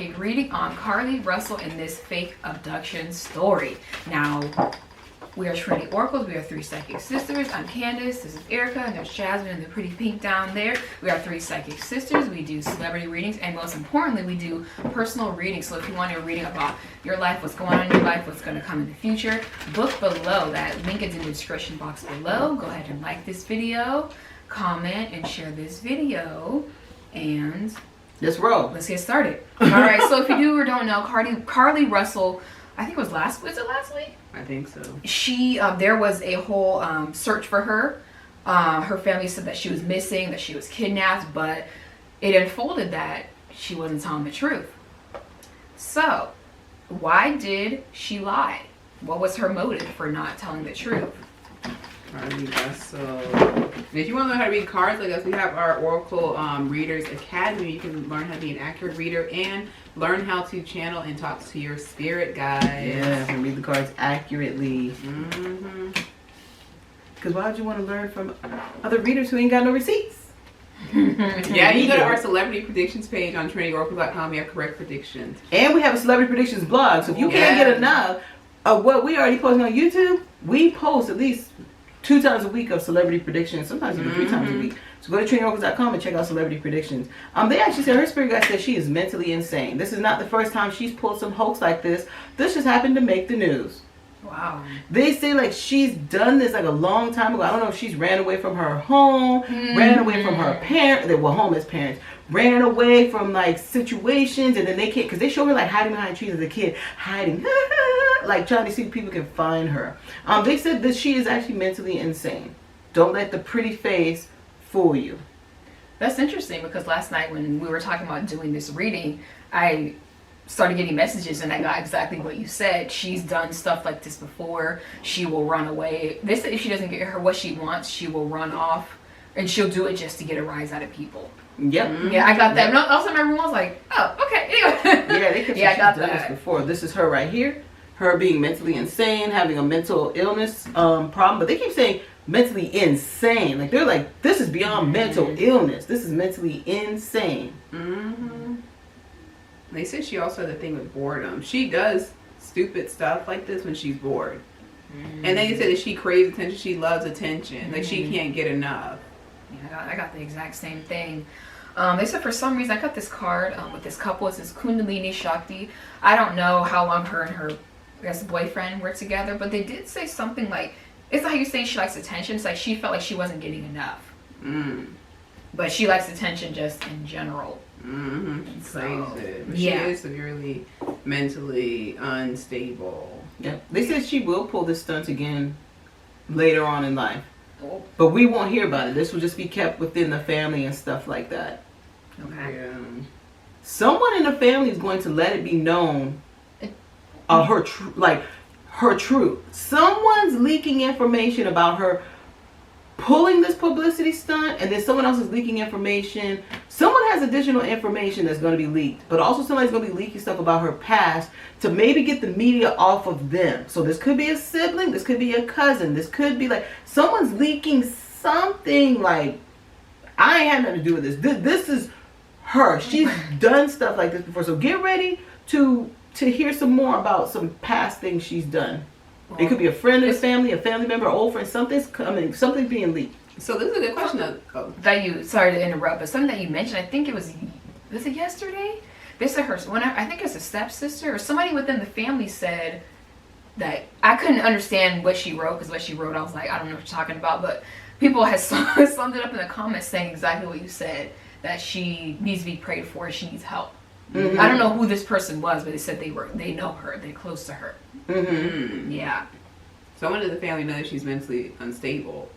psychic reading on Carlee Russell and this fake abduction story. Now, we are Trinity Oracles. We are 3 psychic sisters. I'm Candace. This is Erica. And there's Jasmine and the pretty pink down there. We are 3 psychic sisters. We do celebrity readings. And most importantly, we do personal readings. So if you want a reading about your life, what's going on in your life, what's going to come in the future, look below. That link is in the description box below. Go ahead and like this video, comment, and share this video. And let's roll. Let's get started. All right. So if you do or don't know, Carlee Russell, I think it was last week. I think so. She, there was a whole search for her. Her family said that she was missing, that she was kidnapped, but it unfolded that she wasn't telling the truth. So, why did she lie? What was her motive for not telling the truth? Carlee Russell. If you want to learn how to read cards like us, we have our Oracle Readers Academy. You can learn how to be an accurate reader and learn how to channel and talk to your spirit guides. Yeah, and read the cards accurately. Because why would you want to learn from other readers who ain't got no receipts? Yeah, you go to our celebrity predictions page on TrinityOracles.com. We have correct predictions. And we have a celebrity predictions blog. So if you can't get enough of what we already posting on YouTube, we post at least 2 times a week of celebrity predictions, sometimes even 3 times a week. So go to TrinityOracles.com and check out celebrity predictions. They actually said her spirit guide said she is mentally insane. This is not the first time she's pulled some hoax like this. This just happened to make the news. Wow. They say like she's done this like a long time ago. I don't know if she's ran away from her home, ran away from her parents. They were home as parents. Ran away from like situations, and then they can't, because they show her like hiding behind trees as a kid, hiding, like trying to see if people can find her. They said that she is actually mentally insane. Don't let the pretty face fool you. That's interesting, because last night when we were talking about doing this reading, I started getting messages and I got exactly what you said. She's done stuff like this before. She will run away. They said if she doesn't get her what she wants, she will run off, and she'll do it just to get a rise out of people. Yep. Yeah, I got that. And also everyone was like, oh, okay, anyway. Yeah, they could I got done this before. This is her right here. Her being mentally insane, having a mental illness problem. But they keep saying mentally insane. Like, they're like, this is beyond mental illness. This is mentally insane. They said she also had a thing with boredom. She does stupid stuff like this when she's bored. And then they said that she craves attention. She loves attention. Like, she can't get enough. Yeah, I got the exact same thing. They said for some reason, I got this card with this couple. It says Kundalini Shakti. I don't know how long her and her, I guess, boyfriend were together, but they did say something like, it's not how you say she likes attention. It's like she felt like she wasn't getting enough. But she likes attention just in general. So, she is severely mentally unstable. Yep. They said she will pull this stunt again later on in life. But we won't hear about it. This will just be kept within the family and stuff like that. Okay. Yeah. Someone in the family is going to let it be known her truth. Someone's leaking information about her pulling this publicity stunt, and then someone else is leaking information. Someone has additional information that's going to be leaked, but also somebody's going to be leaking stuff about her past to maybe get the media off of them. So this could be a sibling, this could be a cousin, this could be like someone's leaking something. Like, I ain't had nothing to do with this. This is her. She's done stuff like this before. So get ready to hear some more about some past things she's done. It could be a friend of the family, a family member, old friend. Something's coming. Something's being leaked. So this is a good question. Sorry to interrupt, but something that you mentioned, I think was it yesterday? They said I think it's a stepsister or somebody within the family said that I couldn't understand what she wrote, because what she wrote, I was like, I don't know what you're talking about. But people have summed it up in the comments saying exactly what you said, that she needs to be prayed for, she needs help. I don't know who this person was, but they said they know her, they're close to her. Yeah. Someone in the family knows that she's mentally unstable,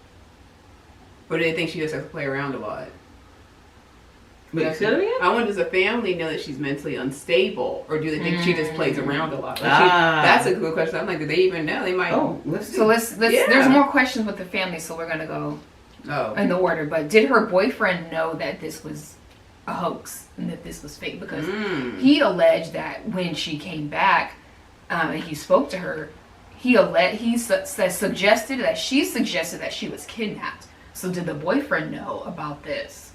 or do they think she just has to play around a lot? I wonder, does the family know that she's mentally unstable, or do they think she just plays around a lot? Like that's a good question. I'm like, do they even know? They might. Let's there's more questions with the family, so we're gonna go in the order. But did her boyfriend know that this was a hoax and that this was fake? Because he alleged that when she came back and he spoke to her, suggested that she was kidnapped. So did the boyfriend know about this?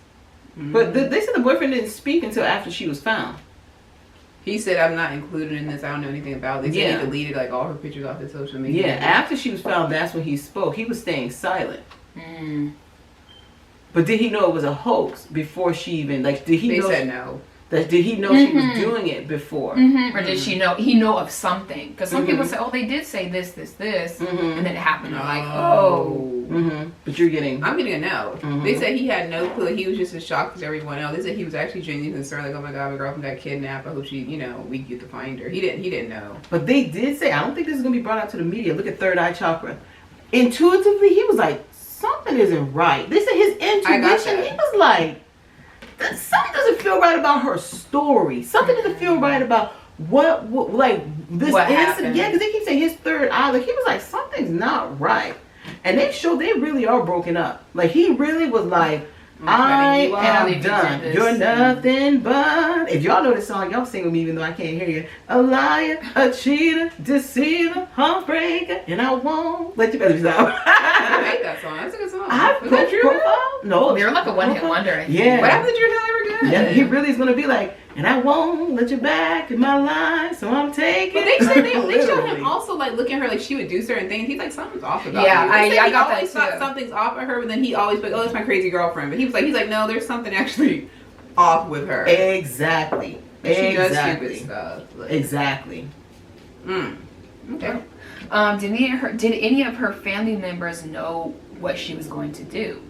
But they said the boyfriend didn't speak until after she was found. He said, "I'm not included in this. I don't know anything about it." They said he deleted like all her pictures off his social media. Yeah, after she was found, that's when he spoke. He was staying silent. Mm. But did he know it was a hoax before she even did he They know? said no. Did he know she was doing it before? Or did she know? He know of something? Because some people say, "Oh, they did say this, and then it happened." They're like, "Oh." But you're getting. I'm getting a no. They said he had no clue. He was just as shocked as everyone else. They said he was actually genuinely concerned, like, "Oh my God, my girlfriend got kidnapped. I hope she, we get to find her." He didn't know. But they did say, I don't think this is gonna be brought out to the media. Look at third eye chakra. Intuitively, he was like, something isn't right. They said his intuition. He was like, something doesn't feel right about her story. Something doesn't feel right about what this what incident. happened. Yeah, because they keep saying his third eye. Like, he was like, something's not right. And they really are broken up. Like, he really was like, I am done. You're nothing but. If y'all know this song, y'all sing with me even though I can't hear you. A liar, a cheater, deceiver, heartbreaker, and I won't let you better be out. I hate that song. That's a good song. Was that true? No. They're like a one-hit wonder. I think. Yeah. What happened to Drew Hill ever good? Yeah, he really is going to be like, and I won't let you back in my life, so I'm taking. But they said they showed him also like looking at her like she would do certain things. He's like, something's off about Yeah, you. I he got always that thought too. something's off of her, but then he always like, oh, that's my crazy girlfriend. But he's like, no, there's something actually off with her. Exactly. She does stupid stuff. Like, Exactly. Okay. Did any of her family members know what she was going to do?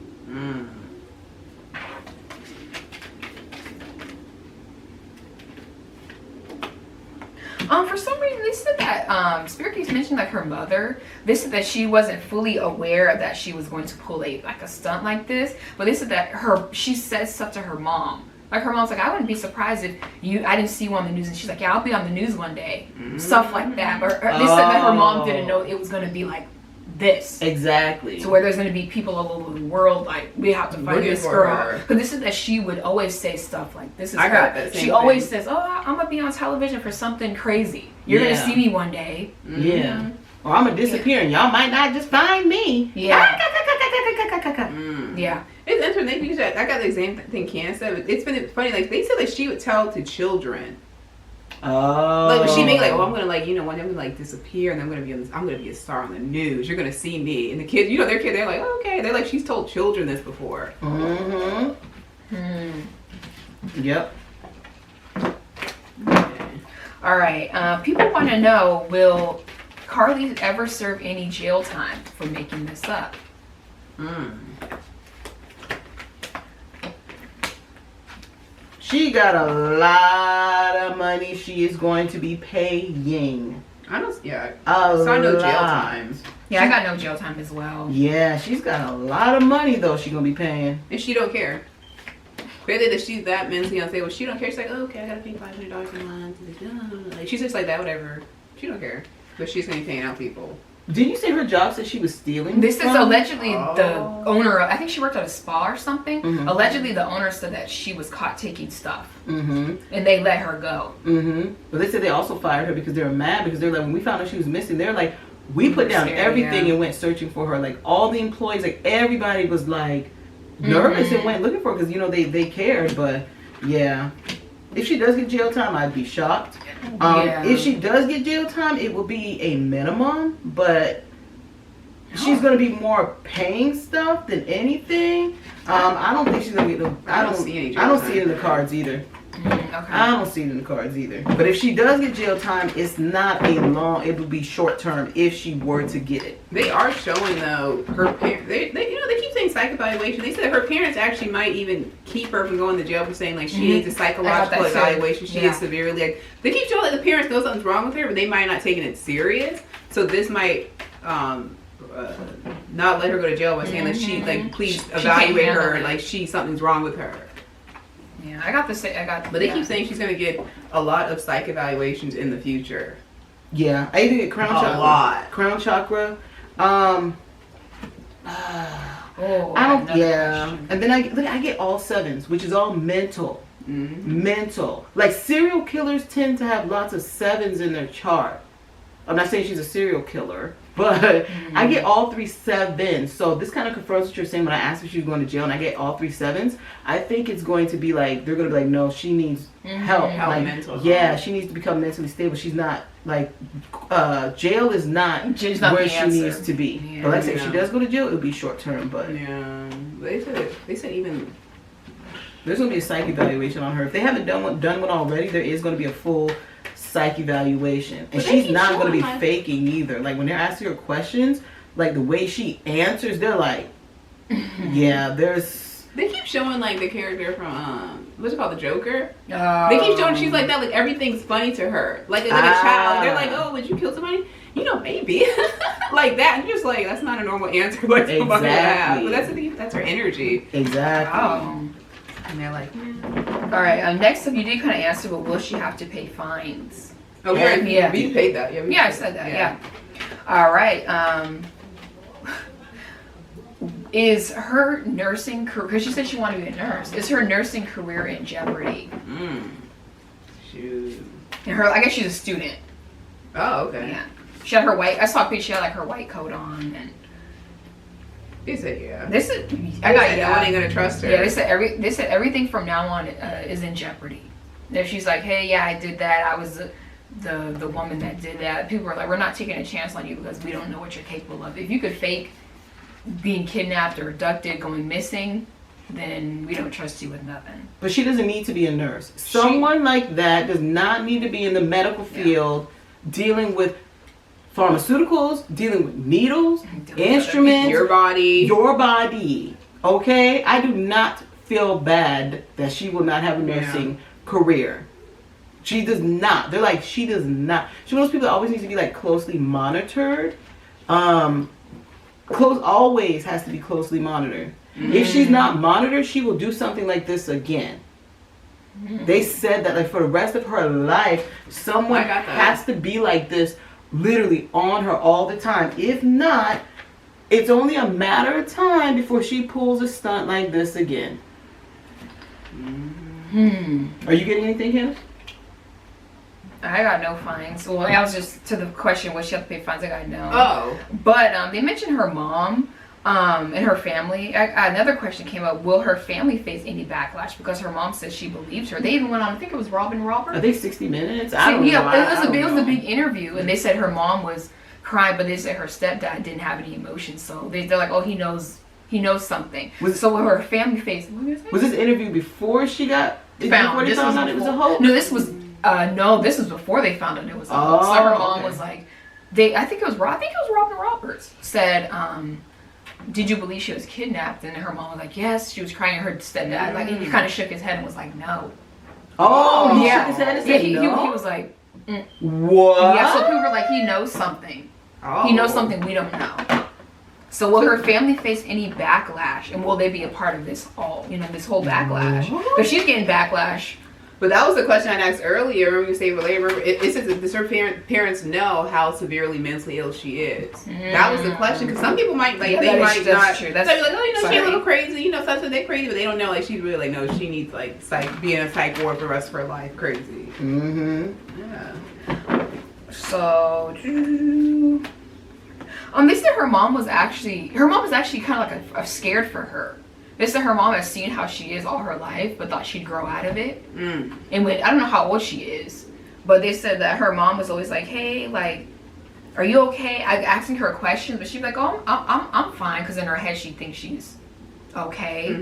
For some reason, they said that Spirit keeps mentioning like her mother. They said that she wasn't fully aware that she was going to pull a stunt like this. But they said that she said stuff to her mom. Like her mom's like, I wouldn't be surprised if I didn't see you on the news. And she's like, yeah, I'll be on the news one day. Stuff like that. But they said that her mom didn't know it was going to be like this. Exactly. So where there's going to be people all over the world, like, we have to find this girl. Because this is that she would always say stuff like, this is I her. got that same She always thing. says, oh, I'm going to be on television for something crazy. You're going to see me one day. Yeah. Or I'm going to disappear and y'all might not just find me. Yeah. Yeah. It's interesting because I got the same thing Candace said. It's been funny. Like they said, like she would tell to children. Oh. Like when she made like, oh, I'm gonna like, one day I'm gonna like disappear and I'm gonna be a star on the news. You're gonna see me. And the kids, their kids, they're like, oh, okay. They're like, she's told children this before. Yep. All right. People want to know, will Carlee ever serve any jail time for making this up? She got a lot of money she is going to be paying. I don't. Yeah. So I know jail times. Yeah, I got no jail time as well. Yeah, she's got a lot of money though she's gonna be paying. And she don't care. Clearly that she's that mentally unstable. She don't care. She's like, oh, okay, I gotta pay $500 a month. Like, she's just like that, whatever. She don't care. But she's gonna be paying out people. Did you say her job said she was stealing? This is allegedly the Oh. owner of, I think she worked at a spa or something. Allegedly the owner said that she was caught taking stuff. And they let her go. But they said they also fired her because they were mad because they're like, when we found out she was missing, they're like, we put down everything and went searching for her. Like all the employees, like everybody was like nervous and went looking for her because they cared. But yeah, if she does get jail time, I'd be shocked. If she does get jail time, it will be a minimum, but she's gonna be more paying stuff than anything. I don't think she's gonna get no. I don't see it in the cards either. I don't see it in the cards either. But if she does get jail time, it's not a long. It would be short term if she were to get it. They are showing though her parents. They keep saying psych evaluation. They said her parents actually might even keep her from going to jail for saying like she needs a psychological evaluation. She is severely. Like, they keep showing like the parents know something's wrong with her, but they might not taking it serious. So this might not let her go to jail by saying like she like please evaluate her like something's wrong with her. Yeah, I got to say, But they keep saying she's gonna get a lot of psych evaluations in the future. Yeah, I even get crown chakra. A lot. Crown chakra. Oh, I don't. Yeah, question. and then I get all sevens, which is all mental. Mental. Like serial killers tend to have lots of sevens in their chart. I'm not saying she's a serial killer, But I get all 3 sevens. So this kind of confirms what you're saying when I asked if she was going to jail and I get all 3 sevens. I think it's going to be like, they're going to be like, no, she needs help. Like, mental yeah, she needs to become mentally stable. She's not, like, jail is not where she needs to be. Yeah. But like I said, if she does go to jail, it'll be short term. But yeah, they said even there's going to be a psych evaluation on her. If they haven't done one already, there is going to be a full psych evaluation. And she's not going to be faking either. Like, when they're asking her questions, like, the way she answers, they're like, yeah, there's... They keep showing, like, the character from, what's it called, the Joker? They keep showing she's like that, like, everything's funny to her. Like a child. They're like, oh, would you kill somebody? You know, maybe. Like that. And you're just like, that's not a normal answer. Like, somebody have. But that's her energy. Exactly. Oh. And they're like, All right. Next up, you did kind of answer, but will she have to pay fines? oh, Yeah. we paid that. Yeah, I said that. Yeah. All right. Is her nursing career? Because she said she wanted to be a nurse. Is her nursing career in jeopardy? Shoot. And her, I guess she's a student. Oh, okay. Yeah. She had her white. I saw a picture. She had like her white coat on, and They said yeah. this is. I got no one ain't gonna trust her. Yeah, they said everything from now on is in jeopardy. If she's like, hey, yeah, I did that. I was the woman that did that. People are like, we're not taking a chance on you because we don't know what you're capable of. If you could fake being kidnapped or abducted, going missing, then we don't trust you with nothing. But she doesn't need to be a nurse. Someone like that does not need to be in the medical field dealing with pharmaceuticals, dealing with needles, instruments, your body. Okay? I do not feel bad that she will not have a nursing career. She does not. They're like, she does not. She's one of those people that always needs to be like closely monitored. Always has to be closely monitored. If she's not monitored, she will do something like this again. They said that like for the rest of her life, someone has to be like this, literally on her all the time. If not, it's only a matter of time before she pulls a stunt like this again. Are you getting anything, Hannah? I got no fines. Well, I was just to the question, will she have to pay fines? I got no. Oh. But they mentioned her mom and her family. Another question came up, will her family face any backlash? Because her mom says she believes her. They even went on, I think it was Robin Roberts. I think 60 Minutes. I don't know. It was a big interview. And they said her mom was crying, but they said her stepdad didn't have any emotion. So they're like, oh, he knows something. So will her family face... Was this interview before she got... Before they found out it was a hoax? No, this was... this was before they found out it was a hoax. So her mom was like... I think it was Robin Roberts said... did you believe she was kidnapped? And her mom was like, yes. She was crying. Her stepdad, like, he kind of shook his head and was like, no. Oh, he shook his head and said no? He was like, what? Yeah, so people were like, he knows something. Oh. He knows something we don't know. So will her family face any backlash? And will they be a part of this this whole backlash? Because she's getting backlash. But that was the question I asked earlier when we saved for later. It says, does her parents know how severely mentally ill she is? That was the question. Because some people might, like, they might not. True. That's like, oh, she's a little crazy. Sometimes they're crazy, but they don't know, like, she's really, like, no, she needs, like, being a psych ward for the rest of her life. Crazy. Yeah. So, they said her mom was actually kind of like scared for her. They said her mom has seen how she is all her life, but thought she'd grow out of it. And I don't know how old she is, but they said that her mom was always like, "Hey, like, are you okay?" I asking her questions, but she'd be like, "Oh, I'm fine," because in her head she thinks she's okay.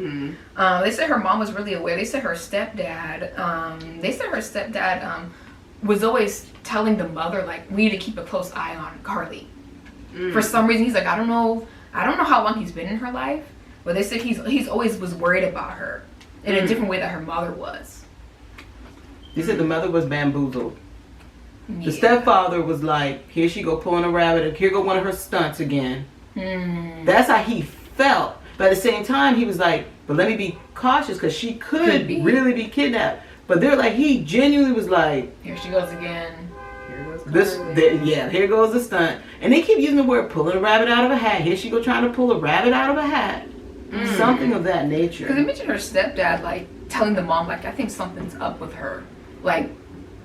They said her mom was really aware. They said her stepdad. Was always telling the mother, like, we need to keep a close eye on Carlee. For some reason, he's like, I don't know how long he's been in her life. But they said he's always was worried about her in a different way that her mother was. They said the mother was bamboozled. Yeah. The stepfather was like, here she go pulling a rabbit, and here go one of her stunts again. That's how he felt. But at the same time, he was like, but let me be cautious because she could really be kidnapped. But they're like, he genuinely was like, here she goes again. Here goes the stunt. And they keep using the word pulling a rabbit out of a hat. Here she go trying to pull a rabbit out of a hat. Something of that nature. Because they mentioned her stepdad, like, telling the mom, like, I think something's up with her. Like,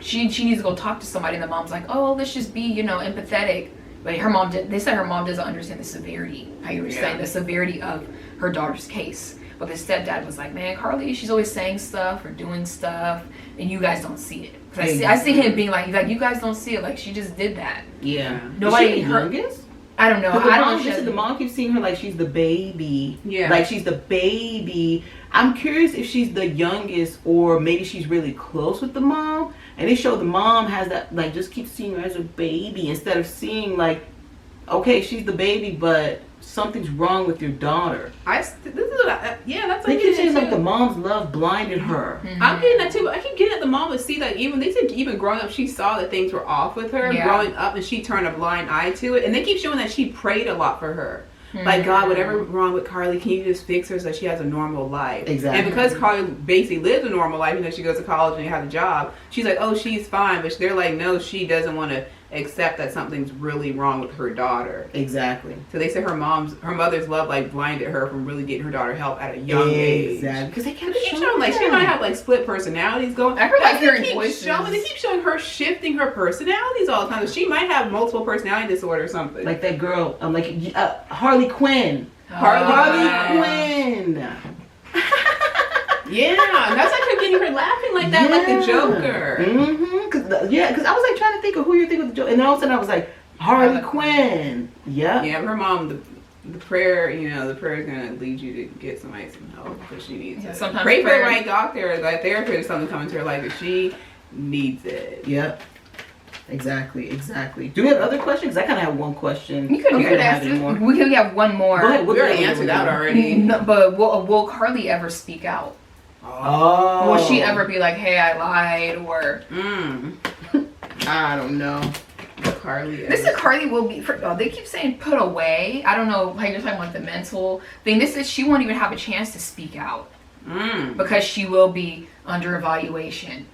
she needs to go talk to somebody. And the mom's like, oh, let's just be, empathetic. But her mom did. They said her mom doesn't understand the severity. How you were saying the severity of her daughter's case. But the stepdad was like, man, Carlee, she's always saying stuff or doing stuff, and you guys don't see it. Cause I see him being like, you guys don't see it. Like, she just did that. Yeah. Nobody. Is she the youngest? I don't know. I don't know. The mom keeps seeing her like she's the baby. Yeah. Like she's the baby. I'm curious if she's the youngest or maybe she's really close with the mom. And they show the mom has that, like, just keeps seeing her as a baby instead of seeing like, okay, she's the baby, but something's wrong with your daughter. That's They keep saying like the mom's love blinded her. Mm-hmm. I'm getting that too. But I keep getting at the mom to see that they said even growing up, she saw that things were off with her growing up, and she turned a blind eye to it. And they keep showing that she prayed a lot for her. Like, God, whatever's wrong with Carlee, can you just fix her so that she has a normal life? Exactly. And because Carlee basically lives a normal life, she goes to college and has a job, she's like, oh, she's fine. But they're like, no, she doesn't want to accept that something's really wrong with her daughter. Exactly. So they said her mother's love like blinded her from really getting her daughter help at a young age. Exactly. Because they kept showing like she might have like split personalities going. I heard like hearing voices. They keep showing her shifting her personalities all the time. So she might have multiple personality disorder or something. Like that girl, Harley Quinn. Harley Quinn. Yeah, that's like her getting her laughing like that, like the Joker. Mm-hmm. Because I was like trying to think of who you're thinking of the Joker, and all of a sudden I was like Harley Quinn. Yeah. Yeah, her mom. The prayer, the prayer is gonna lead you to get somebody some help because she needs it. Sometimes pray for the right doctor, or the right therapist, or something coming to her life if she needs it. Yep. Exactly. Do we have other questions? Because I kind of have one question. You could ask. We could have one more. Go ahead. We already answered that already. No, but will Carlee ever speak out? Oh. Will she ever be like, hey, I lied, or I don't know. Carlee. This is Carlee will be. They keep saying put away. I don't know how you're talking about the mental thing. This is she won't even have a chance to speak out because she will be under evaluation.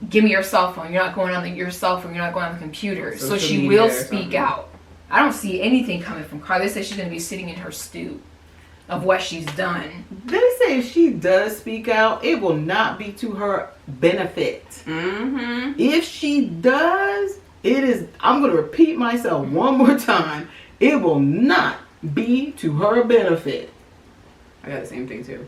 Give me your cell phone. You're not going on your cell phone. You're not going on the computer. So she will speak out. I don't see anything coming from Carlee. They say she's going to be sitting in her stew of what she's done. They say if she does speak out, it will not be to her benefit. Mm-hmm. If she does, it is. I'm going to repeat myself one more time. It will not be to her benefit. I got the same thing too.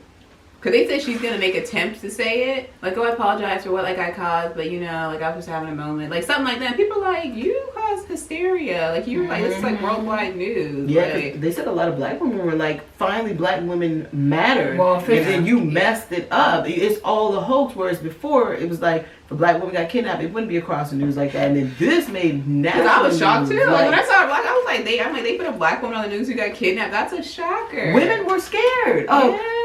Because they said she's going to make attempts to say it. Like, oh, I apologize for what, I caused, but, I was just having a moment. Like, something like that. People are like, you caused hysteria. Like, you're like, this is like worldwide news. Yeah, like, they said a lot of black women were like, finally black women matter. Well, and then you messed it up. It's all a hoax, whereas before, it was like, if a black woman got kidnapped, it wouldn't be across the news like that. And then this made national I was shocked too. Like, when I saw a black, I was like, they put a black woman on the news who got kidnapped. That's a shocker. Women were scared.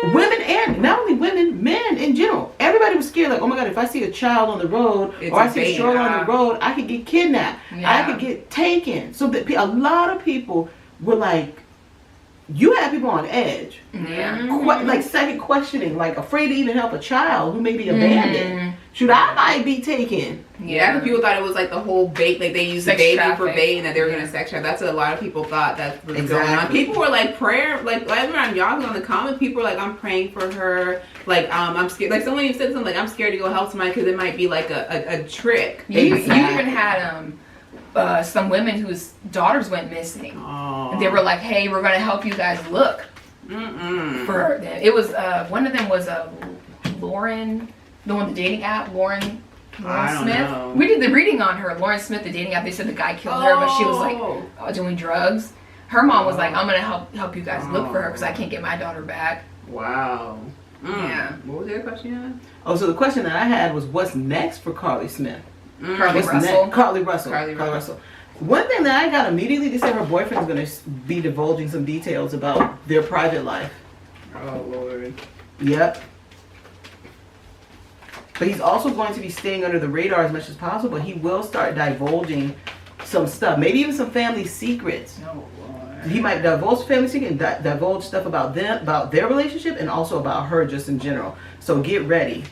Women and not only women, men in general. Everybody was scared. Like, oh my God, if I see a child on the road or I see a stroller on the road, I could get kidnapped. Yeah. I could get taken. So that a lot of people were like, you had people on edge. Yeah. Like second questioning, like afraid to even help a child who may be abandoned. Should I might be taken? Yeah, because people thought it was like the whole bait, like they used the baby for bait and that they were going to sex traffic. That's what a lot of people thought that was going on. People were like prayer, like around y'all on the comments, people were like, I'm praying for her. Like, I'm scared. Like someone even said something like, I'm scared to go help somebody because it might be like a trick. You even had some women whose daughters went missing. Oh. And they were like, hey, we're going to help you guys look for them. It was, one of them was Lauren, the one, the dating app, Lauren Smith. We did the reading on her. Lauren Smith, the dating app. They said the guy killed her, but she was like doing drugs. Her mom was like, I'm going to help you guys look for her because I can't get my daughter back. Wow. Yeah. What was the other question you had? Oh, so the question that I had was, what's next for Carlee Smith? Carlee Russell. One thing that I got immediately, they said her boyfriend's going to be divulging some details about their private life. Oh, Lord. Yep. But he's also going to be staying under the radar as much as possible. He will start divulging some stuff, maybe even some family secrets. Oh, Lord. He might divulge family secrets and divulge stuff about them, about their relationship, and also about her just in general. So get ready.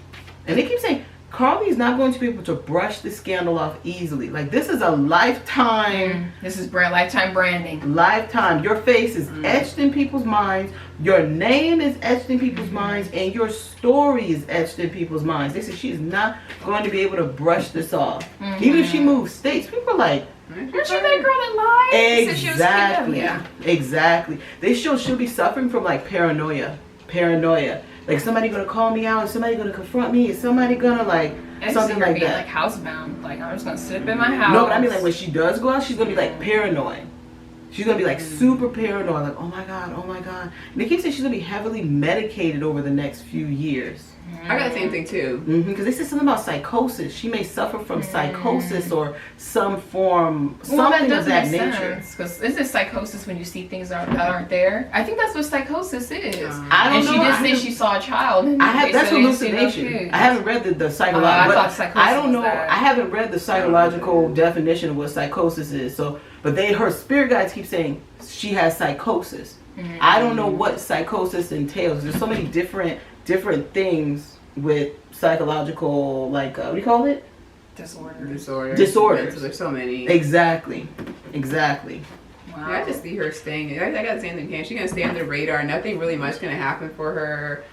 And they keep saying, Carlee's not going to be able to brush the scandal off easily. Like, this is a lifetime. This is lifetime branding. Lifetime. Your face is etched in people's minds. Your name is etched in people's minds. And your story is etched in people's minds. They said she is not going to be able to brush this off. Even if she moves states, people are like, aren't you that girl that lied? Exactly. Yeah. Exactly. She'll be suffering from like paranoia. Like, somebody gonna call me out? Is somebody gonna confront me? Is somebody gonna like something like that? Like housebound. Like, I'm just gonna sit up in my house. No, but I mean, like, when she does go out, she's gonna be like paranoid. She's gonna be like super paranoid. Like, oh my god. And they keep saying she's gonna be heavily medicated over the next few years. I got the same thing too. Because they said something about psychosis. She may suffer from psychosis or some form, something of that nature. Because isn't psychosis when you see things that aren't there? I think that's what psychosis is. I don't know. She did say she saw a child. That's hallucination. I haven't read the psychological. I thought psychosis. I don't know. Was that. I haven't read the psychological definition of what psychosis is. So, but her spirit guides keep saying she has psychosis. I don't know what psychosis entails. There's so many different things with psychological, like, what do you call it? Disorders. There's so many. Exactly. Wow. Yeah, I just see her staying. I got the same thing. She's gonna stay on the radar. Nothing really much gonna happen for her.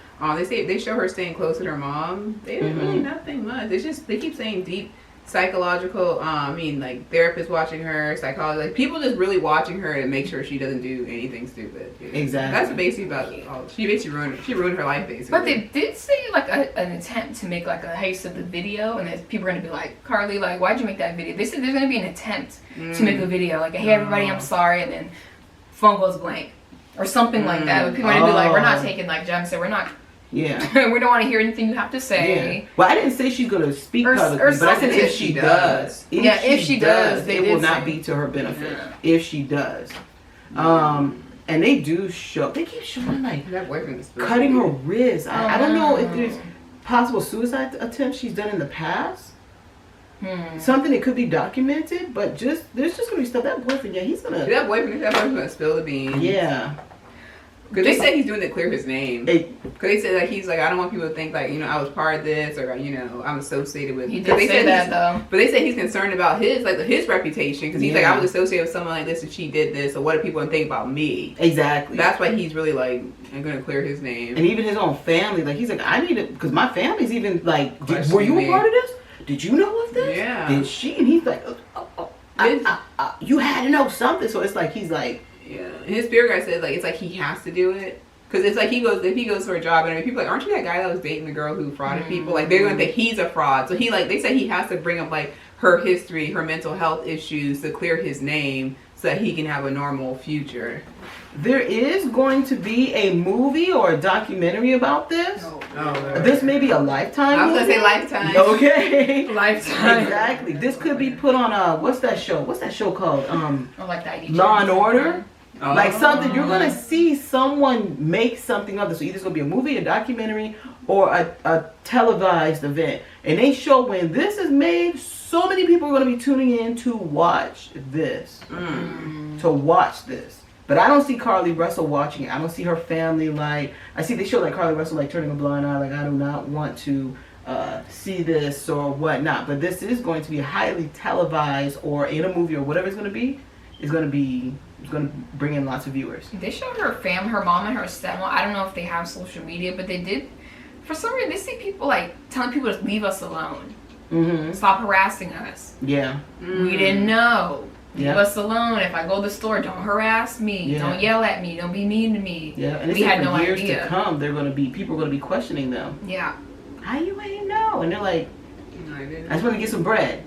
They show her staying close to her mom. They didn't really nothing much. It's just they keep saying deep psychological. Like therapists watching her, psychology, like people just really watching her to make sure she doesn't do anything stupid. Exactly. That's basically about. She ruined her life basically. But they did say like an attempt to make like a heist of the video, and then people are gonna be like, Carlee, like, why'd you make that video? They said there's gonna be an attempt to make a video, like, hey everybody, I'm sorry, and then phone goes blank or something like that. But people are gonna be like, we're not taking, like John said, we're not. Yeah. We don't want to hear anything you have to say. Yeah. Well, I didn't say she's going to speak publicly, but I said if she does. If she does, it will not be to her benefit. Yeah. If she does. And they do show, they keep showing, like, cutting her wrist. I don't know if there's possible suicide attempts she's done in the past. Something that could be documented, but there's just going to be stuff. That boyfriend, he's going to. That boyfriend's going to spill the beans. Yeah. Because they said he's doing it to clear his name. Because they said, like, he's like, I don't want people to think, like, I was part of this, or, I'm associated with. He did say that, though. But they said he's concerned about his reputation, because he's like, I was associated with someone like this, and she did this, so what do people think about me? Exactly. That's why he's really, like, I'm going to clear his name. And even his own family, like, he's like, I need it, because my family's even, like, were you a part of this? Did you know of this? Yeah. Did she? And he's like, you had to know something. So it's like, he's like, yeah, and his spirit guide says, like, it's like he has to do it. Because it's like if he goes for a job, and people are like, aren't you that guy that was dating the girl who frauded people? Like, they're going to think he's a fraud. So they say he has to bring up, like, her history, her mental health issues to clear his name so that he can have a normal future. There is going to be a movie or a documentary about this. This may be a Lifetime I was movie. going to say Lifetime. Okay. Lifetime. Exactly. This could be put on what's that show? What's that show called? Like the Law and Order. Like something, you're going to see someone make something of this. So either it's going to be a movie, a documentary, or a televised event. And they show when this is made, so many people are going to be tuning in to watch this. To watch this. But I don't see Carlee Russell watching it. I don't see her family, like, they show like Carlee Russell like turning a blind eye, like, I do not want to see this or whatnot. But this is going to be highly televised, or in a movie or whatever it's going to be. It's going to bring in lots of viewers. They showed her mom and her stepmom. I don't know if they have social media, but they did. For some reason, they see people like telling people to leave us alone. Stop harassing us. Yeah. We didn't know. Leave us alone. If I go to the store, don't harass me. Yeah. Don't yell at me. Don't be mean to me. Yeah, and we had no idea. For years to come, people are going to be questioning them. Yeah. How you ain't know? And they're like, I just want to get some bread.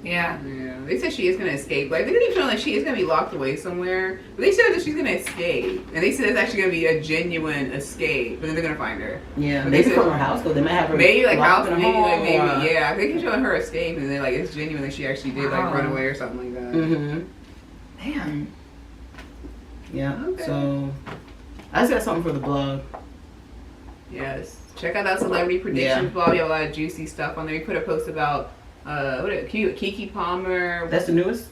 Yeah. They said she is going to escape. Like, they didn't even feel like she is going to be locked away somewhere. But they said that she's going to escape. And they said it's actually going to be a genuine escape. But then they're going to find her. Yeah. But maybe from her house, though. They might have her maybe like house, maybe home, like maybe, yeah. They keep showing her escape, and then like it's genuine that she actually did like run away or something like that. Man. Yeah. Okay. So I just got something for the blog. Yes. Check out that celebrity predictions blog. We have a lot of juicy stuff on there. We put a post about Kiki Palmer. That's the newest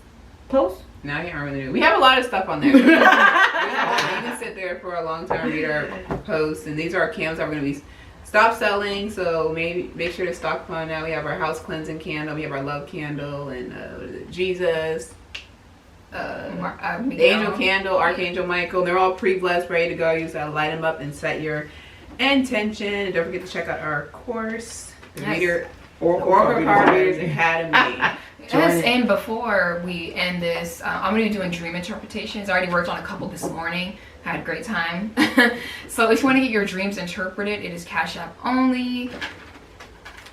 post? No, I can't remember the newest. We have a lot of stuff on there. You can sit there for a long time and read our posts. And these are our cams that we're going to be stopped selling, so maybe make sure to stock up on now. We have our house cleansing candle, we have our love candle, and what is it? Jesus. The angel candle, Archangel Michael. They're all pre-blessed, ready to go. You just gotta light them up and set your intention. And don't forget to check out our course, the Yes. Oracle Card Readers Academy. Yes, and before we end this, I'm going to be doing dream interpretations. I already worked on a couple this morning. Had a great time. So if you want to get your dreams interpreted, it is Cash App only.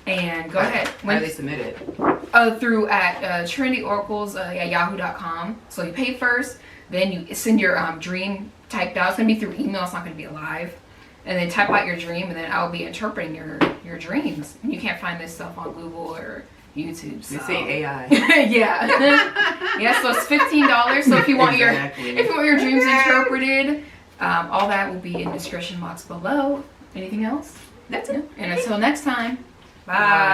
And go ahead. How do they submit it? Through at Trinity Oracles at yahoo.com. So you pay first, then you send your dream typed out. It's going to be through email. It's not going to be live. And then type out your dream, and then I'll be interpreting your dreams. And you can't find this stuff on Google or YouTube. So. This ain't AI. Yeah. Yeah, so it's $15. So if you want your dreams interpreted, all that will be in the description box below. Anything else? That's it. And until next time, bye.